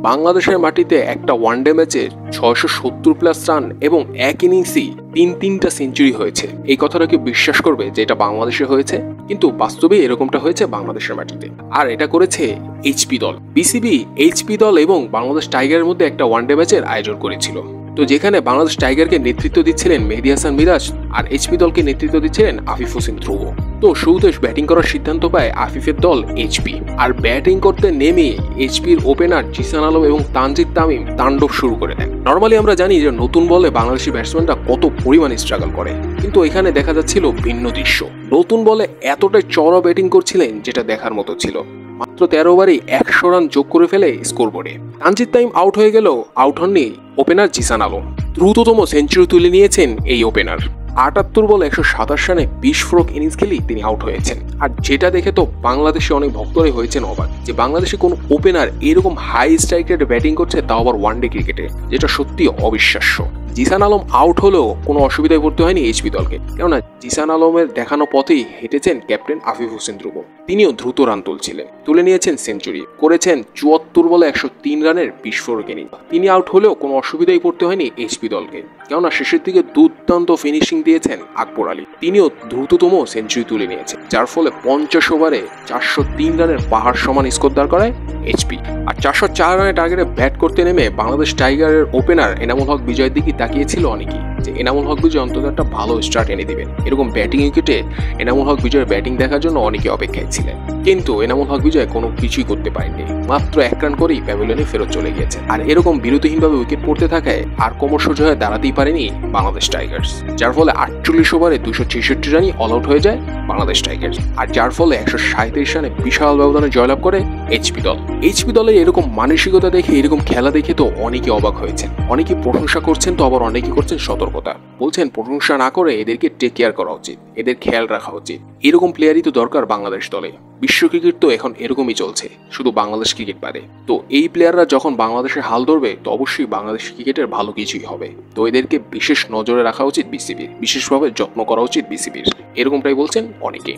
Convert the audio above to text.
বাংলাদেশের মাটিতে একটা ওয়ানডে ম্যাচে 670+ রান এবং এক ইনিংসেই তিনটা সেঞ্চুরি হয়েছে। এই কথাটা কি বিশ্বাস করবে যে এটা বাংলাদেশে হয়েছে? কিন্তু বাস্তবে এরকমটা হয়েছে বাংলাদেশের মাটিতে, আর এটা করেছে এইচপি দল। বিসিবি এইচপি দল এবং বাংলাদেশ টাইগারের মধ্যে একটা ওয়ানডে ম্যাচের আয়োজন করেছিল। তো যেখানে বাংলাদেশ টাইগারকে নেতৃত্ব দিচ্ছিলেন মেহেদী হাসান মিরাজ আর এইচপি দলকে নেতৃত্ব দিচ্ছিলেন আফিফ হোসেন ধ্রুব। তো শুরুতে ব্যাটিং করার সিদ্ধান্ত পায় আফিফের দল এইচপি, আর ব্যাটিং করতে নেমে এইচপির ওপেনার জিসান আলম এবং তানজিদ তামিম তাণ্ডব শুরু করে দেন। নর্মালি আমরা জানি যে নতুন বলে বাংলাদেশি ব্যাটসম্যানরা কত পরিমাণে স্ট্রাগল করে, কিন্তু এখানে দেখা যাচ্ছিল ভিন্ন দৃশ্য। নতুন বলে এতটাই চড়া ব্যাটিং করছিলেন যেটা দেখার মতো ছিল। মাত্র 13 ওভারেই 100 রান যোগ করে ফেলে স্কোরবোর্ডে। তানজিদ তামিম আউট হয়ে গেল, আউট হননি ওপেনার জিসান আলম। দ্রুততম সেঞ্চুরি তুলে নিয়েছেন এই ওপেনার। 78 বলে 127 রানে 20 ফ্রক ইনিংস খেলেই তিনি আউট হয়েছেন। আর যেটা দেখে তো বাংলাদেশে অনেক ভক্তরাই হয়েছেন অবাক যে বাংলাদেশে কোন ওপেনার এরকম হাই স্ট্রাইক রেটে ব্যাটিং করছে, তাও আবার ওয়ানডে ক্রিকেটে, যেটা সত্যি অবিশ্বাস্য। জিসান আলম আউট হলেও কোনো অসুবিধায় পড়তে হয়নি এইচপি দলকে, কেননা জিসান আলমের দেখানো পথেই হেঁটেছেন ক্যাপ্টেন আফিফ হোসেন ধ্রুব। তিনিও দ্রুত রান তুলে নিয়েছেন সেঞ্চুরি, করেছেন 74 বলে 103 রানের 20 ফ্রক ইনিংস। তিনি আউট হলেও কোনো অসুবিধায় পড়তে হয়নি এইচপি দলকে, কেননা শেষের দিকে দুর্দান্ত ফিনিশিং দিয়েছেন আকবর আলী। তিনিও দ্রুততম সেঞ্চুরি তুলে নিয়েছেন, যার ফলে 50 ওভারে 403 রানের পাহাড় সমান স্কোর দাঁড় করায় এইচপি। আর 404 রানের টার্গেটে ব্যাট করতে নেমে বাংলাদেশ টাইগারের ওপেনার এনামুল হক বিজয়ের দিকে তাকিয়েছিল অনেকেই যে এনামুল হক বিজয় অন্তত একটা ভালো স্টার্ট এনে দিবেন। এরকম ব্যাটিং উইকেটে এনামুল হক বিজয়ের ব্যাটিং দেখার জন্য অনেকে অপেক্ষায় ছিলেন, কিন্তু এনামুল হক বিজয় কোনো কিছুই করতে পারেননি। মাত্র 1 রান করেই প্যাভিলিয়নে ফেরত চলে গিয়েছে। আর এরকম বিরতিহীনভাবে উইকেট পড়তে থাকায় আর ক্রমশ হয়ে দাঁড়াতেই পারেনি বাংলাদেশ টাইগার্স, যার ফলে 48 ওভারে 266 রানই অল আউট হয়ে যায় বাংলাদেশ টাইগার্স। আর যার ফলে 137 রানে বিশাল ব্যবধানে জয়লাভ করে এইচপি দল। এইচপি দলের এরকম মানসিকতা দেখে, এরকম খেলা দেখে তো অনেকে অবাক হয়েছেন। অনেকে প্রশংসা করছেন, তো আবার অনেকে করছেন সতর্কতা। বলছেন প্রশংসা না করে এদেরকে টেক কেয়ার করা উচিত, এদের খেয়াল রাখা উচিত। এরকম প্লেয়ারই তো দরকার বাংলাদেশ দলে। বিশ্ব ক্রিকেট তো এখন এরকমই চলছে, শুধু বাংলাদেশ ক্রিকেট বাদে। তো এই প্লেয়াররা যখন বাংলাদেশে হাল ধরবে, তো অবশ্যই বাংলাদেশ ক্রিকেটের ভালো কিছুই হবে। তো এদেরকে বিশেষ নজরে রাখা উচিত বিসিবির, বিশেষভাবে যত্ন করা উচিত বিসিবির, এরকমটাই বলছেন অনেকে।